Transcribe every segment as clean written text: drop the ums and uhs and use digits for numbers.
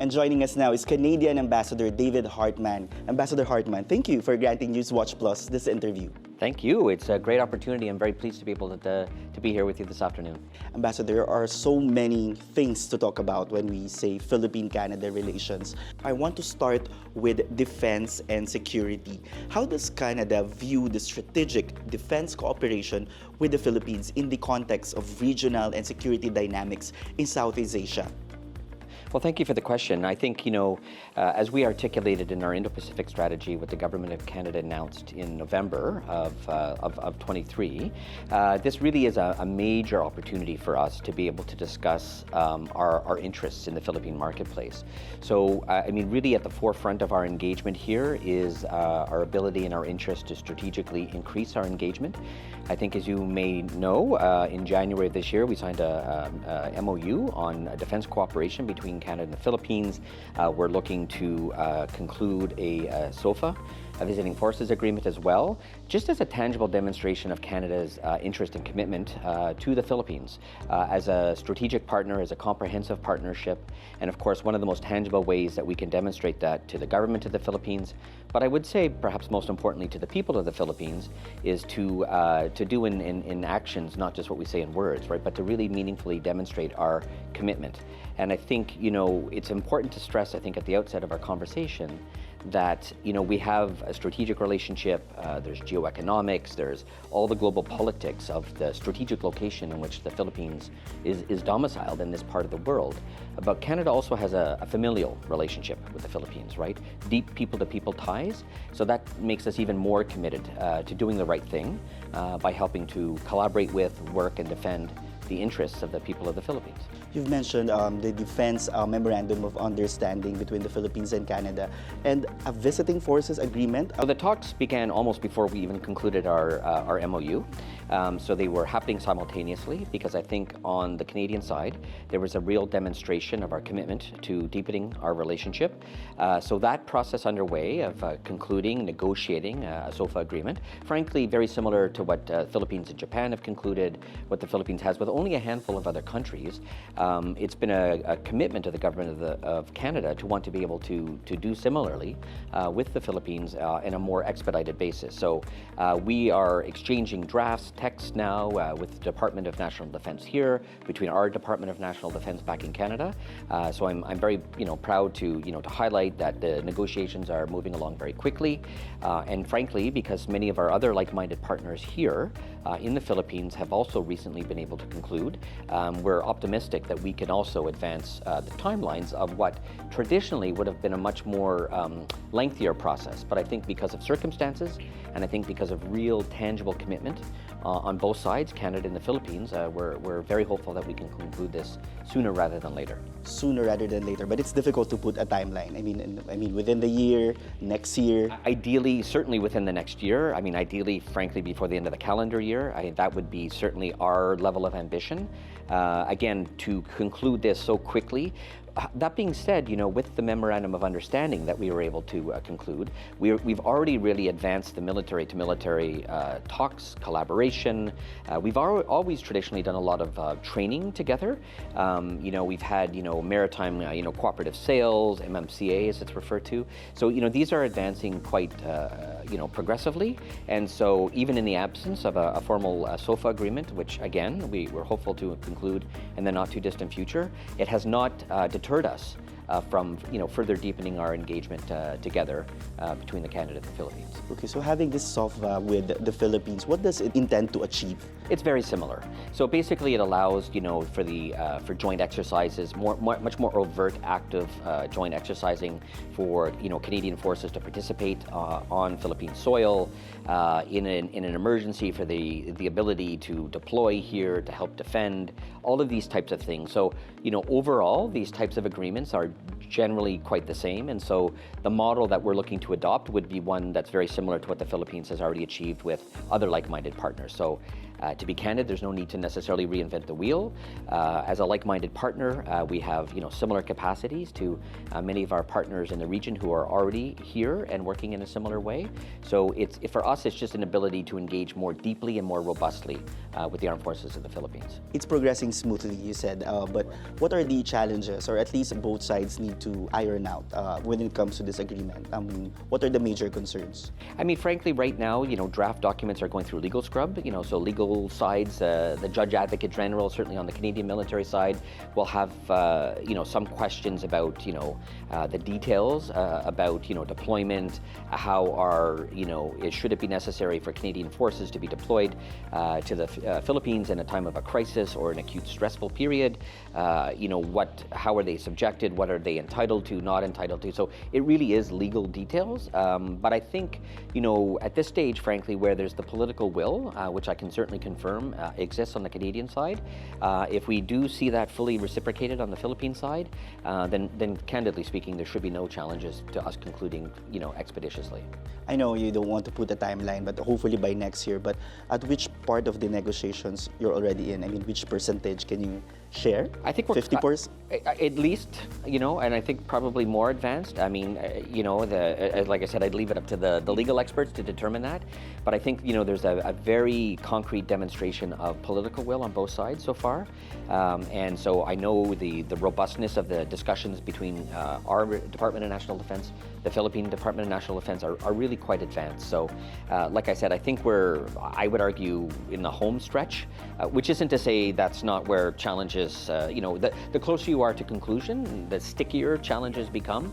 And joining us now is Canadian Ambassador David Hartman. Ambassador Hartman, thank you for granting NewsWatch Plus this interview. Thank you. It's a great opportunity. I'm very pleased to be able to be here with you this afternoon. Ambassador, there are so many things to talk about when we say Philippine-Canada relations. I want to start with defense and security. How does Canada view the strategic defense cooperation with the Philippines in the context of regional and security dynamics in Southeast Asia? Well, thank you for the question. I think, as we articulated in our Indo-Pacific strategy, what the Government of Canada announced in November of 23, this really is a major opportunity for us to be able to discuss our interests in the Philippine marketplace. So, really at the forefront of our engagement here is our ability and our interest to strategically increase our engagement. I think, as you may know, in January of this year, we signed a MOU on defense cooperation between Canada and the Philippines. We're looking to conclude a SOVFA, a visiting forces agreement as well, just as a tangible demonstration of Canada's interest and commitment to the Philippines as a strategic partner, as a comprehensive partnership, and of course one of the most tangible ways that we can demonstrate that to the government of the Philippines, but I would say perhaps most importantly to the people of the Philippines, is to do in actions, not just what we say in words, right, but to really meaningfully demonstrate our commitment. And I think, it's important to stress, I think, at the outset of our conversation that, we have a strategic relationship, there's geoeconomics, there's all the global politics of the strategic location in which the Philippines is domiciled in this part of the world. But Canada also has a familial relationship with the Philippines, right? Deep people-to-people ties. So that makes us even more committed to doing the right thing by helping to collaborate with, work, and defend the interests of the people of the Philippines. You've mentioned the defense Memorandum of Understanding between the Philippines and Canada and a visiting forces agreement. The talks began almost before we even concluded our MOU. So they were happening simultaneously because I think on the Canadian side, there was a real demonstration of our commitment to deepening our relationship. So that process underway of concluding, negotiating a SOFA agreement, frankly, very similar to what Philippines and Japan have concluded, what the Philippines has with only a handful of other countries. It's been a commitment of the government of Canada to want to be able to do similarly with the Philippines in a more expedited basis. So we are exchanging drafts, text now with the Department of National Defense here, between our Department of National Defense back in Canada. So I'm very proud to highlight that the negotiations are moving along very quickly, and frankly, because many of our other like-minded partners here in the Philippines have also recently been able to conclude. We're optimistic that we can also advance the timelines of what traditionally would have been a much more lengthier process. But I think because of circumstances, and I think because of real tangible commitment on both sides, Canada and the Philippines, we're very hopeful that we can conclude this sooner rather than later. Sooner rather than later, but it's difficult to put a timeline. I mean, within the year, next year. Ideally, certainly within the next year. Ideally, frankly, before the end of the calendar year. That would be certainly our level of ambition. Again, to conclude this so quickly. That being said, with the Memorandum of Understanding that we were able to conclude, we've already really advanced the military-to-military talks, collaboration. We've always traditionally done a lot of training together. We've had, maritime, cooperative sales, MMCA as it's referred to. So, these are advancing quite, progressively. And so even in the absence of a formal SOFA agreement, which again, we're hopeful to conclude in the not too distant future, it has not deterred us from further deepening our engagement together between the Canada and the Philippines. Okay, so having this SOFA with the Philippines, what does it intend to achieve? It's very similar. So basically, it allows for joint exercises, much more overt, active joint exercising for Canadian forces to participate on Philippine soil in an emergency, for the ability to deploy here to help defend, all of these types of things. So overall, these types of agreements are generally quite the same, and so the model that we're looking to adopt would be one that's very similar to what the Philippines has already achieved with other like-minded partners. So To be candid, there's no need to necessarily reinvent the wheel. As a like-minded partner, we have similar capacities to many of our partners in the region who are already here and working in a similar way. So for us, it's just an ability to engage more deeply and more robustly with the armed forces of the Philippines. It's progressing smoothly, you said, but what are the challenges, or at least both sides need to iron out when it comes to this agreement? I mean, what are the major concerns? I mean, frankly, right now, draft documents are going through legal scrub. So legal sides, the Judge Advocate General, certainly on the Canadian military side, will have some questions about the details about deployment, should it be necessary for Canadian forces to be deployed to the Philippines in a time of a crisis or an acute stressful period? How are they subjected? What are they entitled to, not entitled to? So it really is legal details. But I think, at this stage, frankly, where there's the political will, which I can certainly confirm exists on the Canadian side, if we do see that fully reciprocated on the Philippine side, then candidly speaking, there should be no challenges to us concluding, expeditiously. I know you don't want to put a timeline, but hopefully by next year. But at which part of the negotiations you're already in? I mean, which percentage can you share? I think we're 50%? At least, and I think probably more advanced. I mean, like I said, I'd leave it up to the legal experts to determine that. But I think, there's a very concrete demonstration of political will on both sides so far. And so I know the robustness of the discussions between our Department of National Defense, the Philippine Department of National Defense are really quite advanced. So, like I said, I think I would argue, in the home stretch, which isn't to say that's not where challenges, the closer you are to conclusion, the stickier challenges become.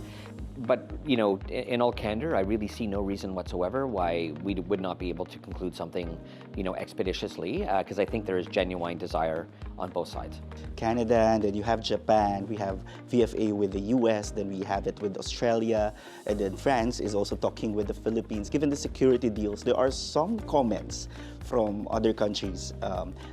But, in all candor, I really see no reason whatsoever why we would not be able to conclude something, expeditiously, because I think there is genuine desire on both sides. Canada, and then you have Japan, we have VFA with the US, then we have it with Australia, and then France is also talking with the Philippines. Given the security deals, there are some comments from other countries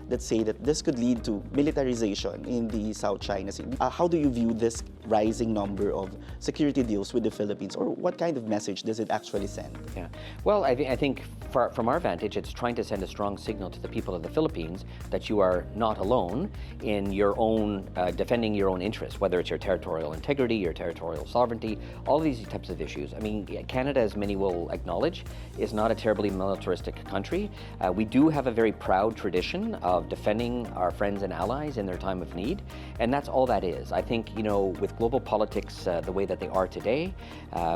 that say that this could lead to militarization in the South China Sea. How do you view this rising number of security deals with the Philippines, or what kind of message does it actually send? Yeah, well, I think from our vantage, it's trying to send a strong signal to the people of the Philippines that you are not alone in your own defending your own interests, whether it's your territorial integrity, your territorial sovereignty, all of these types of issues. I mean, Canada, as many will acknowledge, is not a terribly militaristic country. We do have a very proud tradition of defending our friends and allies in their time of need, and that's all that is. I think, with global politics the way that they are today,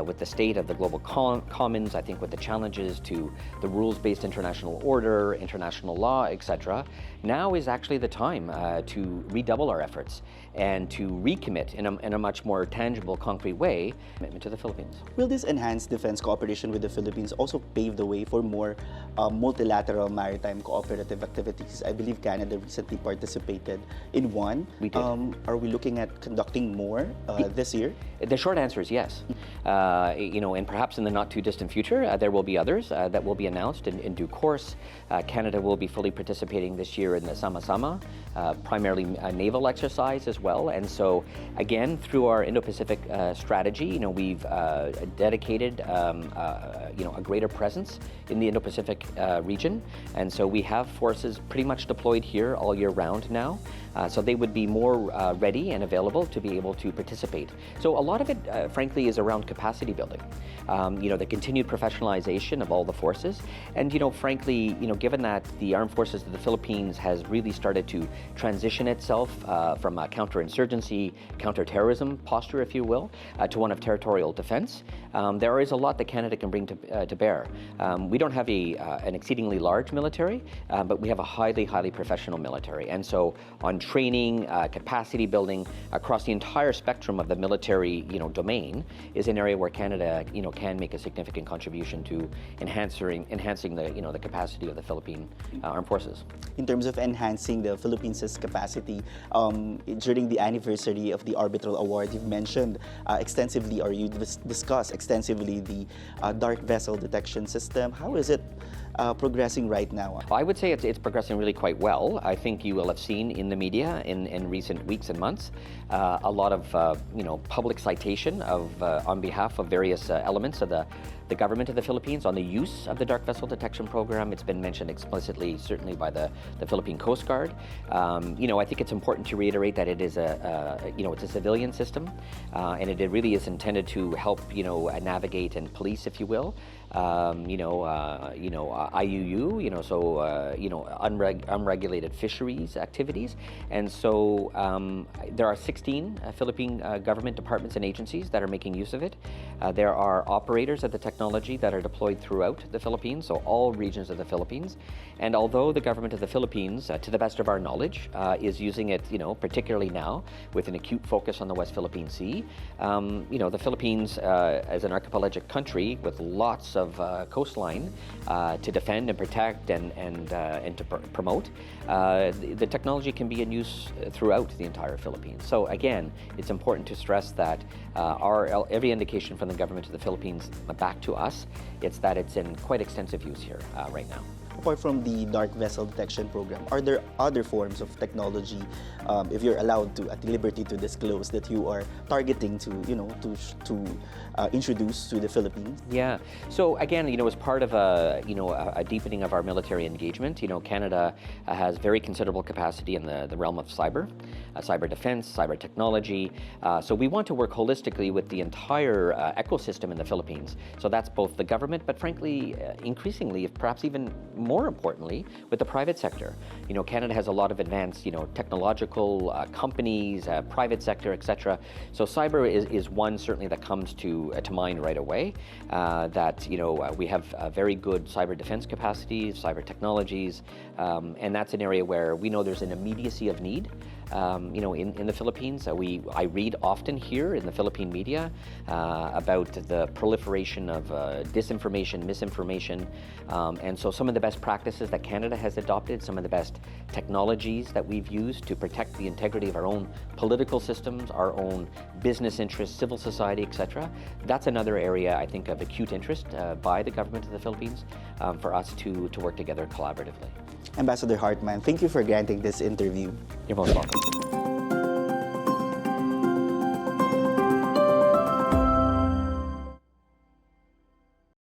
with the state of the global commons, I think with the challenges to the rules-based international order, international law, etc., now is actually the time to redouble our efforts and to recommit in a much more tangible, concrete way commitment to the Philippines. Will this enhanced defense cooperation with the Philippines also pave the way for more multilateral maritime cooperative activities? I believe Canada recently participated in one. We did. Are we looking at conducting more this year? The short answer is yes. And perhaps in the not too distant future, there will be others that will be announced in due course. Canada will be fully participating this year in the Sama-Sama, primarily a naval exercise as well. And so, again, through our Indo-Pacific strategy, we've dedicated, a greater presence in the Indo-Pacific region. And so we have forces pretty much deployed here all year round now. So they would be more ready and available to be able to participate. So a lot of it, frankly, is around capacity building. The continued professionalization of all the forces. And, frankly, given that the Armed Forces of the Philippines has really started to transition itself from a counterinsurgency, counterterrorism posture, if you will, to one of territorial defense, there is a lot that Canada can bring to bear. We don't have an exceedingly large military, but we have a highly, highly professional military. And so on training, capacity building across the entire spectrum of the military, domain is an area where Canada, can make a significant contribution to enhancing the capacity of the Philippine armed forces. In terms of enhancing the Philippines' capacity, during the anniversary of the arbitral award, you've mentioned extensively, or you discussed extensively the dark vessel detection system. How is it progressing right now? I would say it's progressing really quite well. I think you will have seen in the media in recent weeks and months a lot of public citation of on behalf of various elements of the government of the Philippines on the use of the dark vessel detection program. It's been mentioned explicitly, certainly by the Philippine Coast Guard. I think it's important to reiterate that it is it's a civilian system, and it really is intended to help navigate and police, if you will, IUU, unregulated fisheries activities. And so there are 16 Philippine government departments and agencies that are making use of it. There are operators of the technology that are deployed throughout the Philippines, so all regions of the Philippines. And although the government of the Philippines, to the best of our knowledge, is using it, particularly now with an acute focus on the West Philippine Sea, the Philippines, as an archipelagic country with lots of coastline to defend and protect and to promote, the technology can be in use throughout the entire Philippines. So again, it's important to stress that every indication from the government of the Philippines back to us, it's that it's in quite extensive use here right now. Apart from the dark vessel detection program, are there other forms of technology, if you're allowed to, at liberty to disclose, that you are targeting to introduce to the Philippines? Yeah. So again, as part of a deepening of our military engagement, Canada has very considerable capacity in the realm of cyber defense, cyber technology. So we want to work holistically with the entire ecosystem in the Philippines. So that's both the government, but frankly, increasingly, perhaps even more importantly, with the private sector. Canada has a lot of advanced, technological companies, private sector, etc. So cyber is one certainly that comes to mind right away. We have very good cyber defense capacities, cyber technologies, and that's an area where we know there's an immediacy of need. In the Philippines, I read often here in the Philippine media about the proliferation of disinformation, misinformation, and so some of the best practices that Canada has adopted, some of the best technologies that we've used to protect the integrity of our own political systems, our own business interests, civil society, etc. That's another area, I think, of acute interest by the government of the Philippines for us to work together collaboratively. Ambassador Hartman, thank you for granting this interview. You're most welcome.